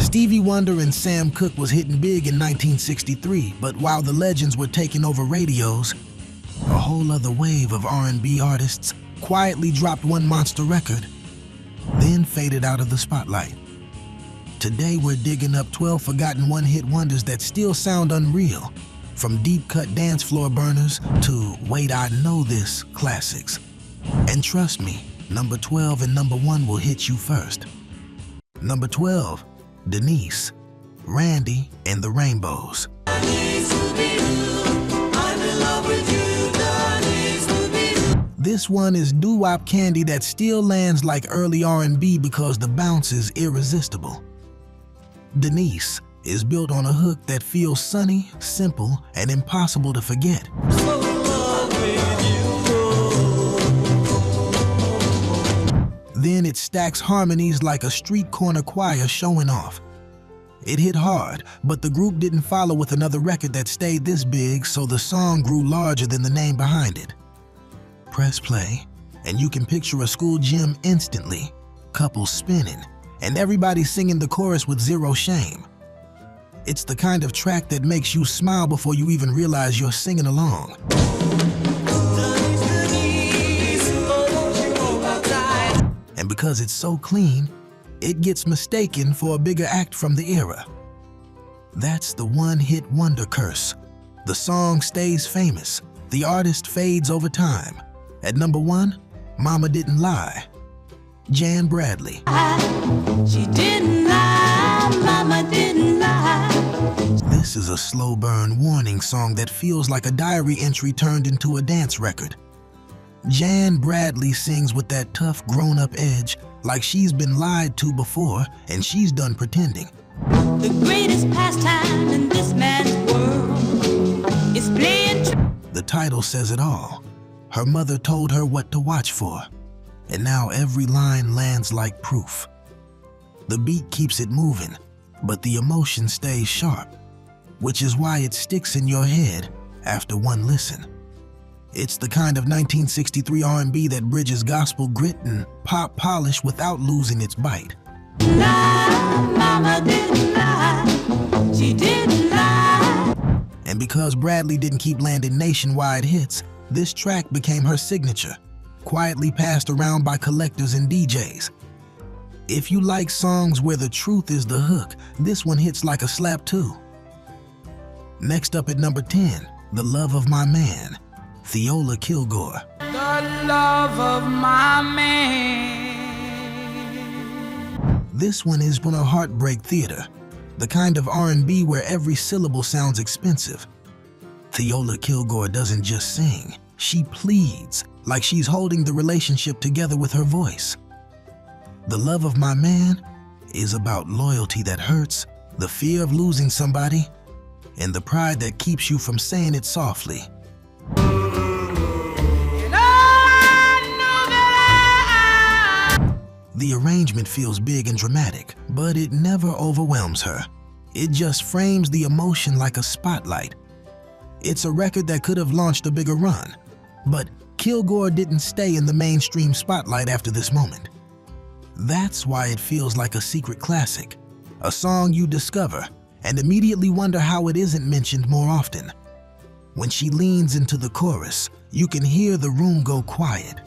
Stevie Wonder and Sam Cooke was hitting big in 1963, but while the legends were taking over radios, a whole other wave of R&B artists quietly dropped one monster record, then faded out of the spotlight. Today we're digging up 12 forgotten one-hit wonders that still sound unreal, from deep-cut dance floor burners to Wait I Know This classics. And trust me, number 12 and number 1 will hit you first. Number 12, Denise, Randy and the Rainbows. This one is doo-wop candy that still lands like early R&B because the bounce is irresistible. Denise is built on a hook that feels sunny, simple, and impossible to forget. Then it stacks harmonies like a street corner choir showing off. It hit hard, but the group didn't follow with another record that stayed this big, so the song grew larger than the name behind it. Press play, and you can picture a school gym instantly, couples spinning, and everybody singing the chorus with zero shame. It's the kind of track that makes you smile before you even realize you're singing along. And because it's so clean, it gets mistaken for a bigger act from the era. That's the one-hit wonder curse. The song stays famous, the artist fades over time. At number 1, Mama Didn't Lie, Jan Bradley. She didn't lie, Mama didn't lie. This is a slow burn warning song that feels like a diary entry turned into a dance record. Jan Bradley sings with that tough grown-up edge, like she's been lied to before and she's done pretending. The greatest pastime in this man's world is playing. The title says it all. Her mother told her what to watch for, and now every line lands like proof. The beat keeps it moving, but the emotion stays sharp, which is why it sticks in your head after one listen. It's the kind of 1963 R&B that bridges gospel grit and pop polish without losing its bite. Lie, Mama didn't lie. She didn't lie. And because Bradley didn't keep landing nationwide hits, this track became her signature, quietly passed around by collectors and DJs. If you like songs where the truth is the hook, this one hits like a slap too. Next up at number 10, The Love of My Man, Theola Kilgore. The love of my man. This one is from a heartbreak theater, the kind of R&B where every syllable sounds expensive. Theola Kilgore doesn't just sing, she pleads, like she's holding the relationship together with her voice. The Love of My Man is about loyalty that hurts, the fear of losing somebody, and the pride that keeps you from saying it softly. The arrangement feels big and dramatic, but it never overwhelms her. It just frames the emotion like a spotlight. It's a record that could have launched a bigger run, but Kilgore didn't stay in the mainstream spotlight after this moment. That's why it feels like a secret classic, a song you discover and immediately wonder how it isn't mentioned more often. When she leans into the chorus, you can hear the room go quiet.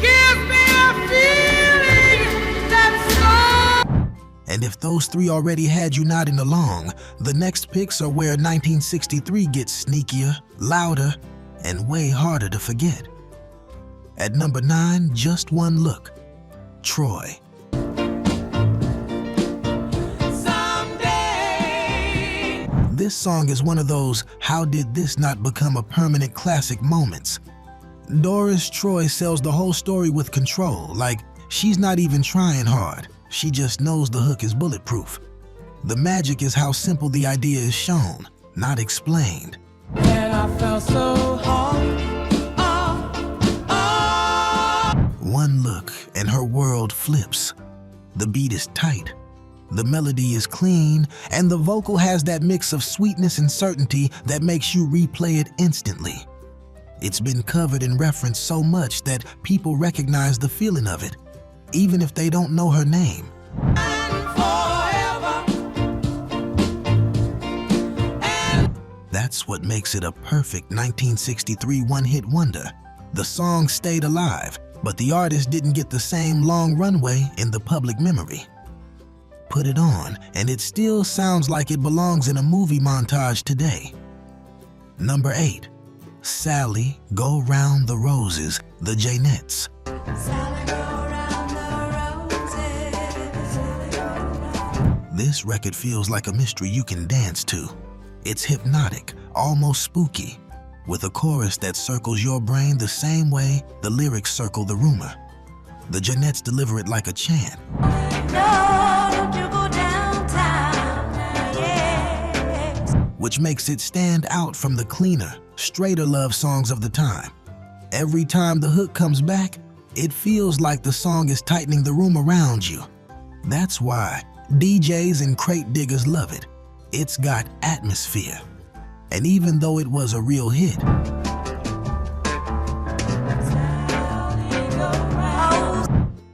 Give me a feeling that's so. And if those three already had you nodding along, the next picks are where 1963 gets sneakier, louder, and way harder to forget. At number 9, Just One Look, Troy. Someday. This song is one of those how did this not become a permanent classic moments. Doris Troy sells the whole story with control, like she's not even trying hard. She just knows the hook is bulletproof. The magic is how simple the idea is shown, not explained. And I felt so hard. One look and her world flips. The beat is tight, the melody is clean, and the vocal has that mix of sweetness and certainty that makes you replay it instantly. It's been covered and referenced so much that people recognize the feeling of it, even if they don't know her name. Unforgettable. That's what makes it a perfect 1963 one-hit wonder. The song stayed alive, but the artist didn't get the same long runway in the public memory. Put it on, and it still sounds like it belongs in a movie montage today. Number 8. Sally, Go Round the Roses, the Janettes. This record feels like a mystery you can dance to. It's hypnotic, almost spooky, with a chorus that circles your brain the same way the lyrics circle the rumor. The Janettes deliver it like a chant. No, don't you go downtown, yes. Which makes it stand out from the cleaner, straighter love songs of the time. Every time the hook comes back, it feels like the song is tightening the room around you. That's why DJs and crate diggers love it. It's got atmosphere. And even though it was a real hit,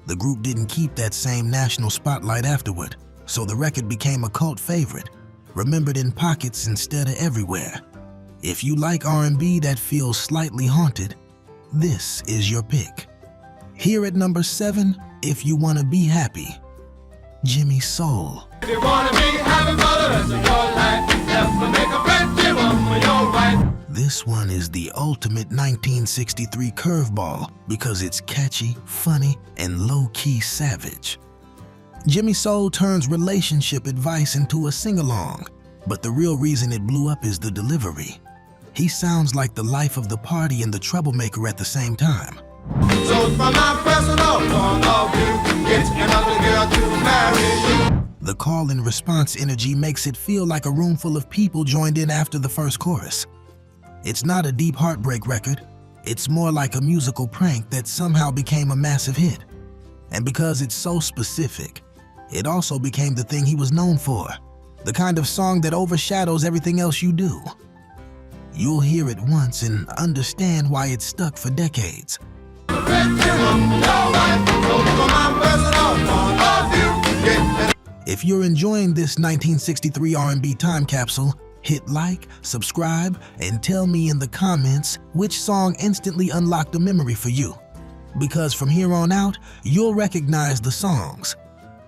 the group didn't keep that same national spotlight afterward, so the record became a cult favorite, remembered in pockets instead of everywhere. If you like R&B that feels slightly haunted, this is your pick. Here at number 7, If You Wanna Be Happy, Jimmy Soul. If you wanna be happy for the rest of your life, never make a friend, give 'em your right. This one is the ultimate 1963 curveball because it's catchy, funny, and low-key savage. Jimmy Soul turns relationship advice into a sing-along, but the real reason it blew up is the delivery. He sounds like the life of the party and the troublemaker at the same time. So from my personal point of view, get another girl to marry you. The call and response energy makes it feel like a room full of people joined in after the first chorus. It's not a deep heartbreak record. It's more like a musical prank that somehow became a massive hit. And because it's so specific, it also became the thing he was known for. The kind of song that overshadows everything else you do. You'll hear it once and understand why it's stuck for decades. If you're enjoying this 1963 R&B time capsule, hit like, subscribe, and tell me in the comments which song instantly unlocked a memory for you. Because from here on out, you'll recognize the songs,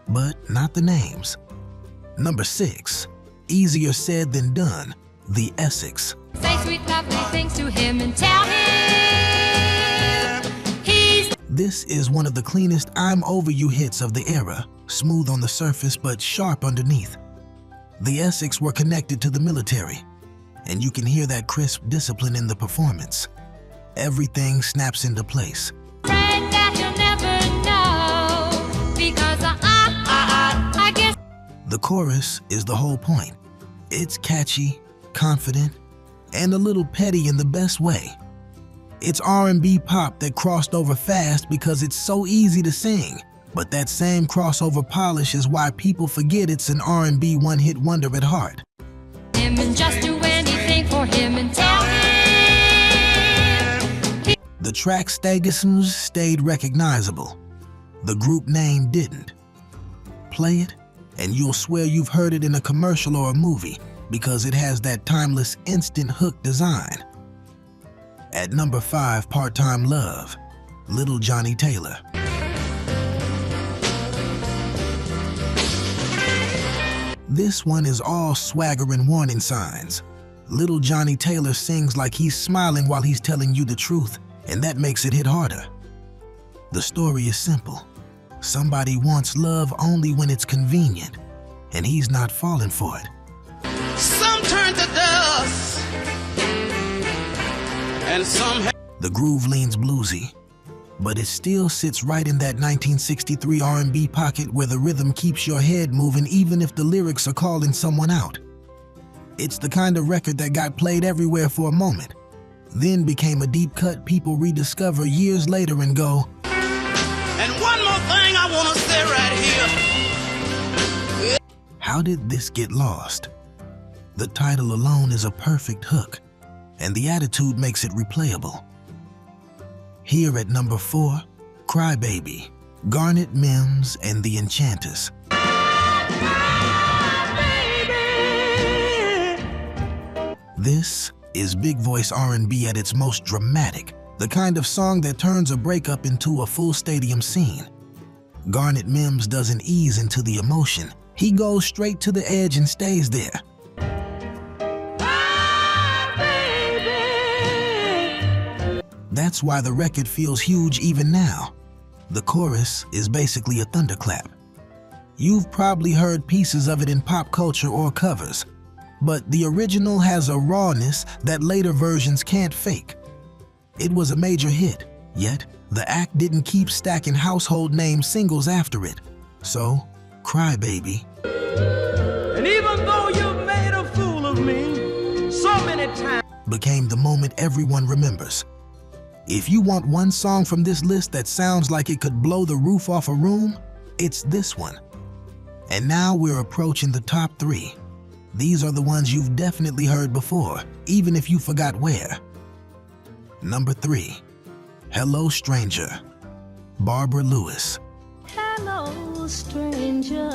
but not the names. Number 6, Easier Said Than Done, The Essex. Say sweet lovely things to him and tell him he's... This is one of the cleanest I'm Over You hits of the era, smooth on the surface but sharp underneath. The Essex were connected to the military, and you can hear that crisp discipline in the performance. Everything snaps into place. Friend that you'll never know, because I guess... The chorus is the whole point. It's catchy, confident, and a little petty in the best way. It's R&B pop that crossed over fast because it's so easy to sing. But that same crossover polish is why people forget it's an R&B one-hit wonder at heart. Him and just do anything for him and tell him. The track Stagisms stayed recognizable. The group name didn't. Play it, and you'll swear you've heard it in a commercial or a movie because it has that timeless instant hook design. At number 5, Part-Time Love, Little Johnny Taylor. This one is all swagger and warning signs. Little Johnny Taylor sings like he's smiling while he's telling you the truth, and that makes it hit harder. The story is simple. Somebody wants love only when it's convenient, and he's not falling for it. Some turn to dust, and some... The groove leans bluesy, but it still sits right in that 1963 R&B pocket where the rhythm keeps your head moving even if the lyrics are calling someone out. It's the kind of record that got played everywhere for a moment, then became a deep cut people rediscover years later and go, And one more thing I want to say right here. how did this get lost? The title alone is a perfect hook, and the attitude makes it replayable. Here at number 4, Crybaby, Garnet Mims and the Enchanters. This is big voice R&B at its most dramatic, the kind of song that turns a breakup into a full stadium scene. Garnet Mims doesn't ease into the emotion. He goes straight to the edge and stays there. That's why the record feels huge even now. The chorus is basically a thunderclap. You've probably heard pieces of it in pop culture or covers, but the original has a rawness that later versions can't fake. It was a major hit, yet the act didn't keep stacking household name singles after it. So, Cry Baby. And even though you made a fool of me so many times, became the moment everyone remembers. If you want one song from this list that sounds like it could blow the roof off a room, it's this one. And now we're approaching the top 3. These are the ones you've definitely heard before, even if you forgot where. Number 3, Hello Stranger, Barbara Lewis. Hello, stranger.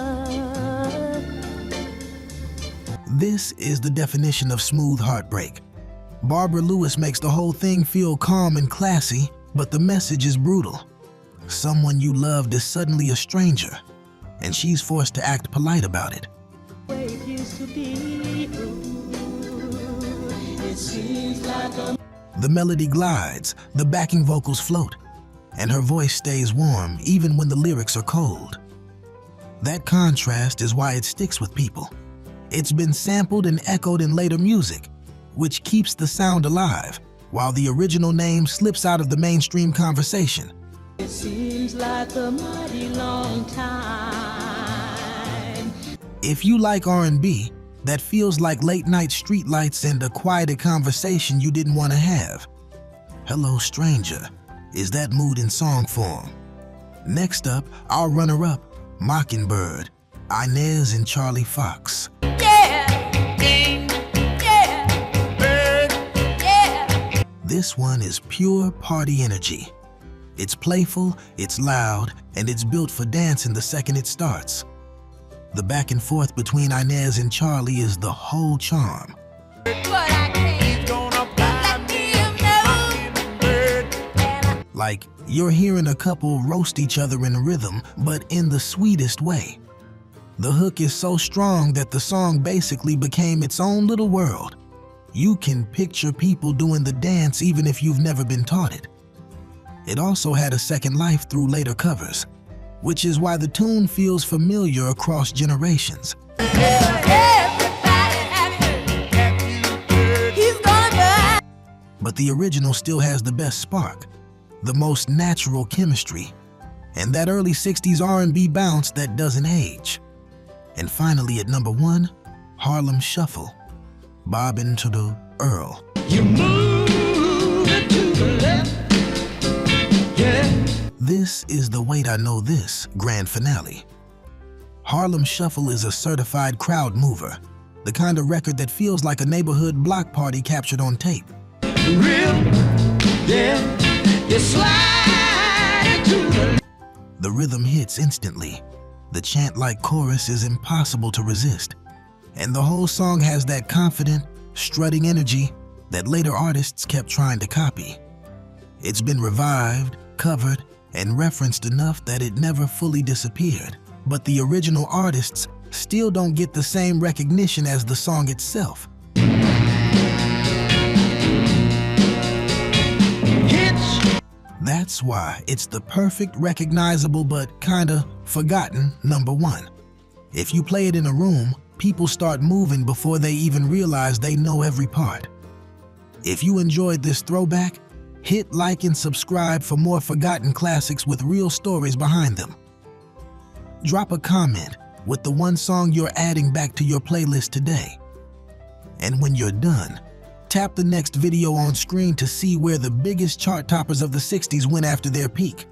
This is the definition of smooth heartbreak. Barbara Lewis makes the whole thing feel calm and classy, but the message is brutal. Someone you loved is suddenly a stranger, and she's forced to act polite about it. The melody glides, the backing vocals float, and her voice stays warm even when the lyrics are cold. That contrast is why it sticks with people. It's been sampled and echoed in later music, which keeps the sound alive, while the original name slips out of the mainstream conversation. It seems like a mighty long time. If you like R&B, that feels like late-night streetlights and a quieted conversation you didn't want to have, Hello Stranger is that mood in song form. Next up, our runner-up, Mockingbird, Inez and Charlie Fox. This one is pure party energy. It's playful, it's loud, and it's built for dancing the second it starts. The back and forth between Inez and Charlie is the whole charm. Like, you're hearing a couple roast each other in rhythm, but in the sweetest way. The hook is so strong that the song basically became its own little world. You can picture people doing the dance even if you've never been taught it. It also had a second life through later covers, which is why the tune feels familiar across generations. But the original still has the best spark, the most natural chemistry, and that early 60s R&B bounce that doesn't age. And finally at number 1, Harlem Shuffle, Bobbin' to the Earl. you move it to the left. Yeah. This is the Wait I Know This grand finale. Harlem Shuffle is a certified crowd mover, the kind of record that feels like a neighborhood block party captured on tape. Real, yeah. You slide to the The rhythm hits instantly. The chant-like chorus is impossible to resist. And the whole song has that confident, strutting energy that later artists kept trying to copy. It's been revived, covered, and referenced enough that it never fully disappeared. But the original artists still don't get the same recognition as the song itself. hits. That's why it's the perfect, recognizable, but kinda forgotten number 1. If you play it in a room, people start moving before they even realize they know every part. If you enjoyed this throwback, hit like and subscribe for more forgotten classics with real stories behind them. Drop a comment with the one song you're adding back to your playlist today. And when you're done, tap the next video on screen to see where the biggest chart toppers of the 60s went after their peak.